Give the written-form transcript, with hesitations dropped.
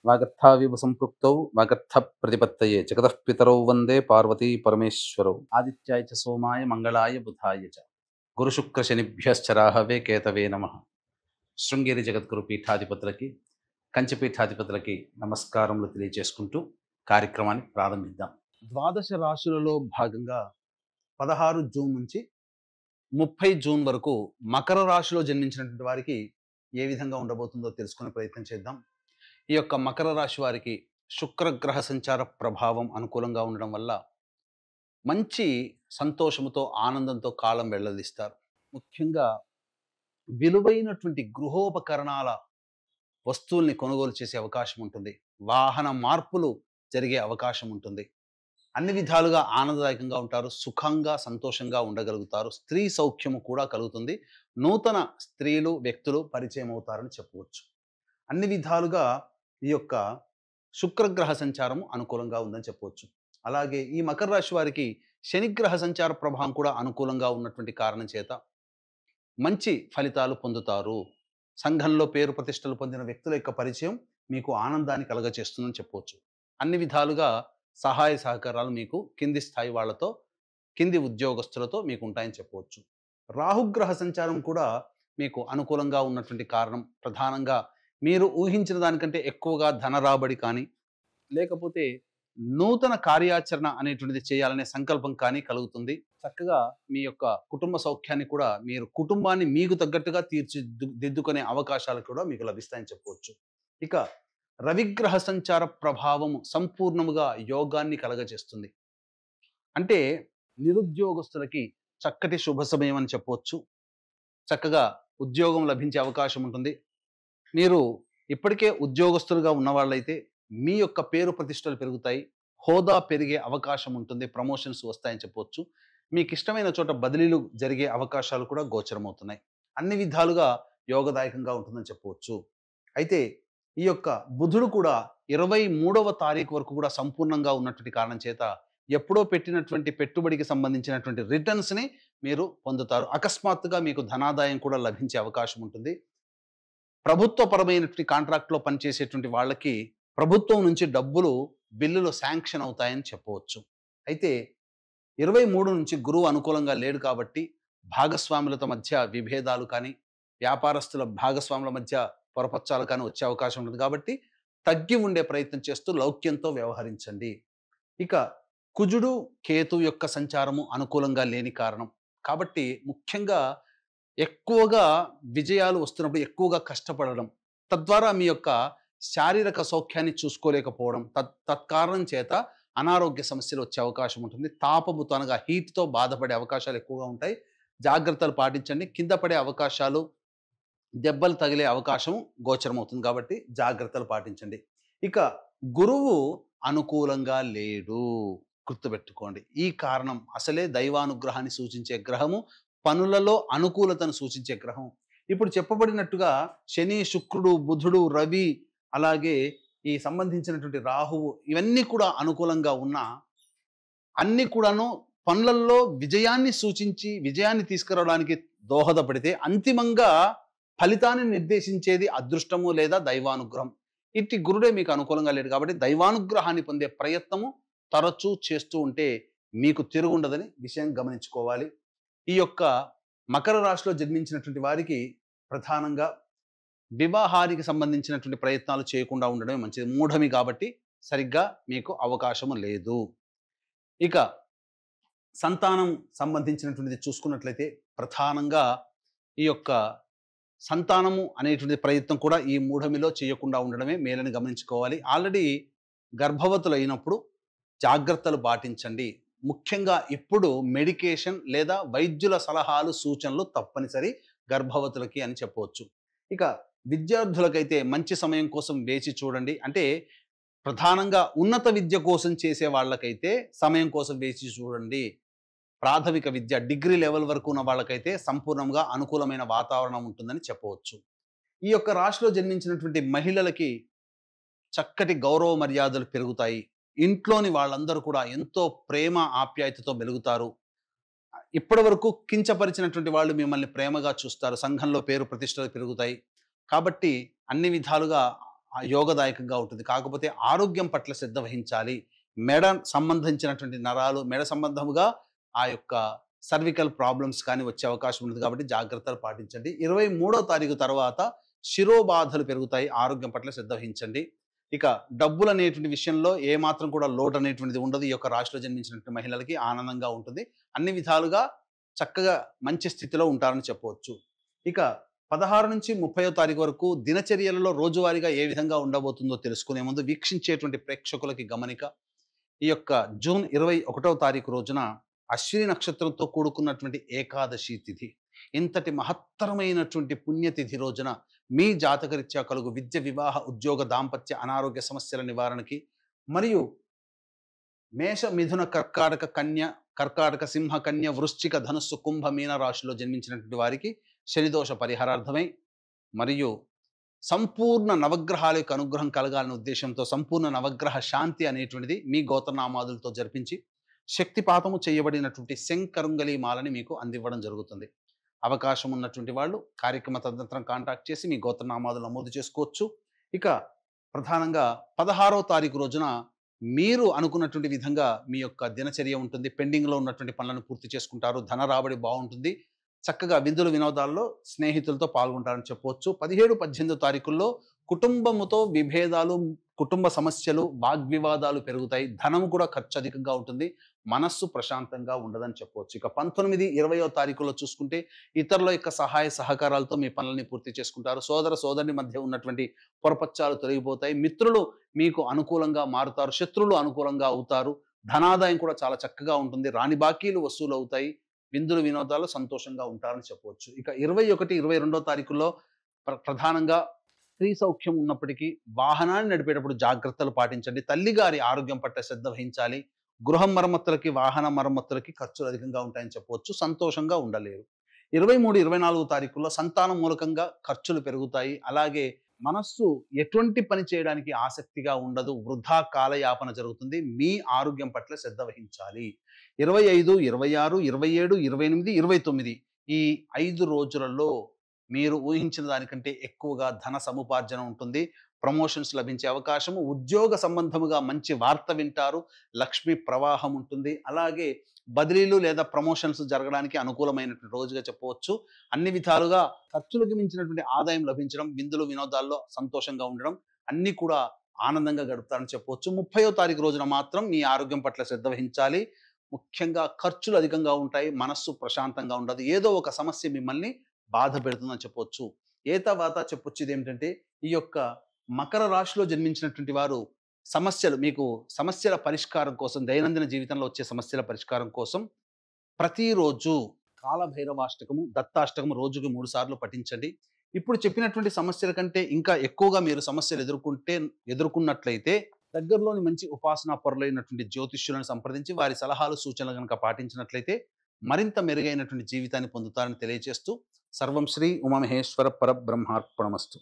వాగర్థావివ సంపృక్తౌ వాగర్థ ప్రతిపత్తయే జగతః పితరౌ వందే పార్వతీ పరమేశ్వరౌ ఆదిత్యాయ చ సోమాయ మంగళాయ బుధాయ చ గురుశుక్ర శనిభ్యశ్చ రాహవే కేతవే నమః. శృంగేరి జగద్గురు పీఠాధిపతులకి కంచి పీఠాధిపతులకి నమస్కారములు తెలియజేసుకుంటూ కార్యక్రమాన్ని ప్రారంభిద్దాం. ద్వాదశ రాశులలో భాగంగా 16 జూన్ నుంచి 30 జూన్ వరకు మకర రాశిలో జన్మించినటువంటి వారికి ఏ విధంగా ఉండబోతుందో తెలుసుకునే ప్రయత్నం చేద్దాం. ఈ యొక్క మకర రాశి వారికి శుక్రగ్రహ సంచార ప్రభావం అనుకూలంగా ఉండడం వల్ల మంచి సంతోషముతో ఆనందంతో కాలం వెళ్లదీస్తారు. ముఖ్యంగా విలువైనటువంటి గృహోపకరణాల వస్తువుల్ని కొనుగోలు చేసే అవకాశం ఉంటుంది. వాహన మార్పులు జరిగే అవకాశం ఉంటుంది. అన్ని విధాలుగా ఆనందదాయకంగా ఉంటారు. సుఖంగా సంతోషంగా ఉండగలుగుతారు. స్త్రీ సౌఖ్యము కూడా కలుగుతుంది. నూతన స్త్రీలు వ్యక్తులు పరిచయం అవుతారని చెప్పవచ్చు. అన్ని విధాలుగా ఈ యొక్క శుక్రగ్రహ సంచారము అనుకూలంగా ఉందని చెప్పవచ్చు. అలాగే ఈ మకర రాశి వారికి శనిగ్రహ సంచార ప్రభావం కూడా అనుకూలంగా ఉన్నటువంటి కారణం చేత మంచి ఫలితాలు పొందుతారు. సంఘంలో పేరు ప్రతిష్టలు పొందిన వ్యక్తుల యొక్క పరిచయం మీకు ఆనందాన్ని కలగచేస్తుందని చెప్పవచ్చు. అన్ని విధాలుగా సహాయ సహకారాలు మీకు కింది స్థాయి వాళ్ళతో, కింది ఉద్యోగస్తులతో మీకు ఉంటాయని చెప్పవచ్చు. రాహుగ్రహ సంచారం కూడా మీకు అనుకూలంగా ఉన్నటువంటి కారణం ప్రధానంగా మీరు ఊహించిన దానికంటే ఎక్కువగా ధన రాబడి కానీ, లేకపోతే నూతన కార్యాచరణ అనేటువంటిది చేయాలనే సంకల్పం కానీ కలుగుతుంది. చక్కగా మీ యొక్క కుటుంబ సౌఖ్యాన్ని కూడా మీరు కుటుంబాన్ని మీకు తగ్గట్టుగా తీర్చిదిద్దుకునే అవకాశాలు కూడా మీకు లభిస్తాయని చెప్పవచ్చు. ఇక రవిగ్రహ సంచార ప్రభావము సంపూర్ణముగా యోగాన్ని కలగజేస్తుంది. అంటే నిరుద్యోగస్తులకి చక్కటి శుభ సమయం అని చెప్పవచ్చు. చక్కగా ఉద్యోగం లభించే అవకాశం ఉంటుంది. మీరు ఇప్పటికే ఉద్యోగస్తులుగా ఉన్నవాళ్ళైతే మీ యొక్క పేరు ప్రతిష్టలు పెరుగుతాయి. హోదా పెరిగే అవకాశం ఉంటుంది. ప్రమోషన్స్ వస్తాయని చెప్పవచ్చు. మీకు ఇష్టమైన చోట బదిలీలు జరిగే అవకాశాలు కూడా గోచరమవుతున్నాయి. అన్ని విధాలుగా యోగదాయకంగా ఉంటుందని చెప్పవచ్చు. అయితే ఈ యొక్క బుధుడు కూడా 23వ తారీఖు వరకు కూడా సంపూర్ణంగా ఉన్నటువంటి కారణం చేత ఎప్పుడో పెట్టినటువంటి పెట్టుబడికి సంబంధించినటువంటి రిటర్న్స్ని మీరు పొందుతారు. అకస్మాత్తుగా మీకు ధనాదాయం కూడా లభించే అవకాశం ఉంటుంది. ప్రభుత్వపరమైనటువంటి కాంట్రాక్ట్లో పనిచేసేటువంటి వాళ్ళకి ప్రభుత్వం నుంచి డబ్బులు బిల్లులు శాంక్షన్ అవుతాయని చెప్పవచ్చు. అయితే 23 నుంచి గురువు అనుకూలంగా లేడు కాబట్టి భాగస్వాములతో మధ్య విభేదాలు కానీ, వ్యాపారస్తుల భాగస్వాముల మధ్య పొరపచ్చాలు కానీ వచ్చే అవకాశం ఉంటుంది. కాబట్టి తగ్గి ఉండే ప్రయత్నం చేస్తూ లౌక్యంతో వ్యవహరించండి. ఇక కుజుడు కేతు యొక్క సంచారము అనుకూలంగా లేని కారణం కాబట్టి ముఖ్యంగా ఎక్కువగా విజయాలు వస్తున్నప్పుడు ఎక్కువగా కష్టపడడం, తద్వారా మీ యొక్క శారీరక సౌఖ్యాన్ని చూసుకోలేకపోవడం, తత్కారణం చేత అనారోగ్య సమస్యలు వచ్చే అవకాశం ఉంటుంది. తాపముతో అనగా హీట్తో బాధపడే అవకాశాలు ఎక్కువగా ఉంటాయి. జాగ్రత్తలు పాటించండి. కింద పడే అవకాశాలు, దెబ్బలు తగిలే అవకాశం గోచరమవుతుంది. కాబట్టి జాగ్రత్తలు పాటించండి. ఇక గురువు అనుకూలంగా లేడు, గుర్తుపెట్టుకోండి. ఈ కారణం అసలే దైవానుగ్రహాన్ని సూచించే గ్రహము, పనులలో అనుకూలతను సూచించే గ్రహం. ఇప్పుడు చెప్పబడినట్టుగా శని, శుక్రుడు, బుధుడు, రవి, అలాగే ఈ సంబంధించినటువంటి రాహువు ఇవన్నీ కూడా అనుకూలంగా ఉన్నా అన్ని కూడాను పనులలో విజయాన్ని సూచించి విజయాన్ని తీసుకురావడానికి దోహదపడితే అంతిమంగా ఫలితాన్ని నిర్దేశించేది అదృష్టము లేదా దైవానుగ్రహం. ఇట్టి గురుడే మీకు అనుకూలంగా లేడు కాబట్టి దైవానుగ్రహాన్ని పొందే ప్రయత్నము తరచూ చేస్తూ ఉంటే మీకు తిరుగుండదని విషయం గమనించుకోవాలి. ఈ యొక్క మకర రాశిలో జన్మించినటువంటి వారికి ప్రధానంగా వివాహానికి సంబంధించినటువంటి ప్రయత్నాలు చేయకుండా ఉండడమే మంచిది. మూఢమి కాబట్టి సరిగ్గా మీకు అవకాశము లేదు. ఇక సంతానం సంబంధించినటువంటిది చూసుకున్నట్లయితే ప్రధానంగా ఈ యొక్క సంతానము అనేటువంటి ప్రయత్నం కూడా ఈ మూఢమిలో చేయకుండా ఉండడమే మేలని గమనించుకోవాలి. ఆల్రెడీ గర్భవతులు అయినప్పుడు జాగ్రత్తలు పాటించండి. ముఖ్యంగా ఇప్పుడు మెడికేషన్ లేదా వైద్యుల సలహాలు, సూచనలు తప్పనిసరి గర్భవతులకి అని చెప్పవచ్చు. ఇక విద్యార్థులకైతే మంచి సమయం కోసం వేచి చూడండి. అంటే ప్రధానంగా ఉన్నత విద్య కోసం చేసే వాళ్ళకైతే సమయం కోసం వేచి చూడండి. ప్రాథమిక విద్య డిగ్రీ లెవెల్ వరకు ఉన్న వాళ్ళకైతే సంపూర్ణంగా అనుకూలమైన వాతావరణం ఉంటుందని చెప్పవచ్చు. ఈ యొక్క రాశిలో జన్మించినటువంటి మహిళలకి చక్కటి గౌరవ మర్యాదలు పెరుగుతాయి. ఇంట్లోని వాళ్ళందరూ కూడా ఎంతో ప్రేమ ఆప్యాయతతో మెలుగుతారు. ఇప్పటి వరకు కించపరిచినటువంటి వాళ్ళు మిమ్మల్ని ప్రేమగా చూస్తారు. సంఘంలో పేరు ప్రతిష్టలు పెరుగుతాయి. కాబట్టి అన్ని విధాలుగా యోగదాయకంగా ఉంటుంది. కాకపోతే ఆరోగ్యం పట్ల శ్రద్ధ వహించాలి. మెడ సంబంధించినటువంటి నరాలు, మెడ సంబంధముగా ఆ యొక్క సర్వికల్ ప్రాబ్లమ్స్ కానీ వచ్చే అవకాశం ఉంటుంది కాబట్టి జాగ్రత్తలు పాటించండి. 23వ తారీఖు తర్వాత శిరోబాధలు పెరుగుతాయి. ఆరోగ్యం పట్ల శ్రద్ధ వహించండి. ఇక డబ్బులు అనేటువంటి విషయంలో ఏమాత్రం కూడా లోటు అనేటువంటిది ఉండదు. ఈ యొక్క రాశిలో జన్మించినటువంటి మహిళలకి ఆనందంగా ఉంటుంది. అన్ని విధాలుగా చక్కగా మంచి స్థితిలో ఉంటారని చెప్పవచ్చు. ఇక 16 నుంచి 30వ తారీఖు వరకు దినచర్యలలో రోజువారీగా ఏ విధంగా ఉండబోతుందో తెలుసుకునే ముందు వీక్షించేటువంటి ప్రేక్షకులకి గమనిక. ఈ యొక్క జూన్ 21వ తారీఖు రోజున అశ్విని నక్షత్రంతో కూడుకున్నటువంటి ఏకాదశి తిథి. ఇంతటి మహత్తరమైనటువంటి పుణ్యతిథి రోజున మీ జాతకరీత్యా కలుగు విద్య, వివాహ, ఉద్యోగ, దాంపత్య, అనారోగ్య సమస్యల నివారణకి మరియు మేష, మిథున, కర్కాటక, సింహ, కన్య, వృశ్చిక, ధనుస్సు, కుంభ, మీన రాశిలో జన్మించినటువంటి వారికి శనిదోష పరిహారార్థమై మరియు సంపూర్ణ నవగ్రహాల యొక్క అనుగ్రహం కలగాలనే ఉద్దేశంతో సంపూర్ణ నవగ్రహ శాంతి అనేటువంటిది మీ గోత్రనామాదులతో జరిపించి శక్తిపాతము చేయబడినటువంటి శంకరుంగలి మాలని మీకు అందివ్వడం జరుగుతుంది. అవకాశం ఉన్నటువంటి వాళ్ళు కార్యక్రమ తదనంతరం కాంటాక్ట్ చేసి మీ గోత్రనామాదులు నమోదు చేసుకోవచ్చు. ఇక ప్రధానంగా 16వ తారీఖు రోజున మీరు అనుకున్నటువంటి విధంగా మీ యొక్క దినచర్య ఉంటుంది. పెండింగ్లో ఉన్నటువంటి పనులను పూర్తి చేసుకుంటారు. ధన రాబడి బాగుంటుంది. చక్కగా విందులు వినోదాల్లో స్నేహితులతో పాల్గొంటారని చెప్పవచ్చు. 17, 18 తారీఖుల్లో కుటుంబముతో విభేదాలు, కుటుంబ సమస్యలు, వాగ్వివాదాలు పెరుగుతాయి. ధనం కూడా ఖర్చు అధికంగా ఉంటుంది. మనస్సు ప్రశాంతంగా ఉండదని చెప్పవచ్చు. ఇక 19, 20వ తారీఖుల్లో చూసుకుంటే ఇతరుల యొక్క సహాయ సహకారాలతో మీ పనులని పూర్తి చేసుకుంటారు. సోదర సోదరుని మధ్య ఉన్నటువంటి పొరపచ్చాలు తొలగిపోతాయి. మిత్రులు మీకు అనుకూలంగా మారుతారు. శత్రువులు అనుకూలంగా అవుతారు. ధనాదాయం కూడా చాలా చక్కగా ఉంటుంది. రాని బాకీలు వసూలు అవుతాయి. విందులు వినోదాలు సంతోషంగా ఉంటారని చెప్పవచ్చు. ఇక 21, 22వ తారీఖుల్లో ప్రధానంగా స్త్రీ సౌఖ్యం ఉన్నప్పటికీ వాహనాన్ని నడిపేటప్పుడు జాగ్రత్తలు పాటించండి. తల్లిగారి ఆరోగ్యం పట్ల శ్రద్ధ వహించాలి. గృహ మరమ్మతులకి, వాహన మరమ్మతులకి ఖర్చులు అధికంగా ఉంటాయని చెప్పవచ్చు. సంతోషంగా ఉండలేరు. 23, 24వ తారీఖుల్లో సంతానం మూలకంగా ఖర్చులు పెరుగుతాయి. అలాగే మనస్సు ఎటువంటి పని చేయడానికి ఆసక్తిగా ఉండదు. వృధా కాలయాపన జరుగుతుంది. మీ ఆరోగ్యం పట్ల శ్రద్ధ వహించాలి. 25, 26, 27, 28, 29 ఈ 5 రోజులలో మీరు ఊహించిన దానికంటే ఎక్కువగా ధన సముపార్జన ఉంటుంది. ప్రమోషన్స్ లభించే అవకాశము, ఉద్యోగ సంబంధముగా మంచి వార్త వింటారు. లక్ష్మీ ప్రవాహం ఉంటుంది. అలాగే బదిలీలు లేదా ప్రమోషన్స్ జరగడానికి అనుకూలమైనటువంటి రోజుగా చెప్పవచ్చు. అన్ని విధాలుగా ఖర్చులకు మించినటువంటి ఆదాయం లభించడం, విందులు వినోదాల్లో సంతోషంగా ఉండడం అన్ని కూడా ఆనందంగా గడుపుతారని చెప్పవచ్చు. 30వ తారీఖు రోజున మాత్రం మీ ఆరోగ్యం పట్ల శ్రద్ధ వహించాలి. ముఖ్యంగా ఖర్చులు అధికంగా ఉంటాయి. మనస్సు ప్రశాంతంగా ఉండదు. ఏదో ఒక సమస్య మిమ్మల్ని బాధ పెడుతుందని చెప్పవచ్చు. తర్వాత చెప్పొచ్చు ఇదేమిటంటే ఈ యొక్క మకర రాశిలో జన్మించినటువంటి వారు మీకు సమస్యల పరిష్కారం కోసం, దైనందిన జీవితంలో వచ్చే సమస్యల పరిష్కారం కోసం ప్రతిరోజు కాలభైరవాష్టకము, దత్తాష్టకము రోజుకు 3 సార్లు పఠించండి. ఇప్పుడు చెప్పినటువంటి సమస్యల కంటే ఇంకా ఎక్కువగా మీరు సమస్యలు ఎదుర్కొన్నట్లయితే దగ్గరలోని మంచి ఉపాసనా పరులైనటువంటి జ్యోతిష్యులను సంప్రదించి వారి సలహాలు, సూచనలు కనుక పాటించినట్లయితే మరింత మెరుగైనటువంటి జీవితాన్ని పొందుతారని తెలియజేస్తూ సర్వం శ్రీ ఉమామహేశ్వర పరబ్రహ్మార్పణమస్తు.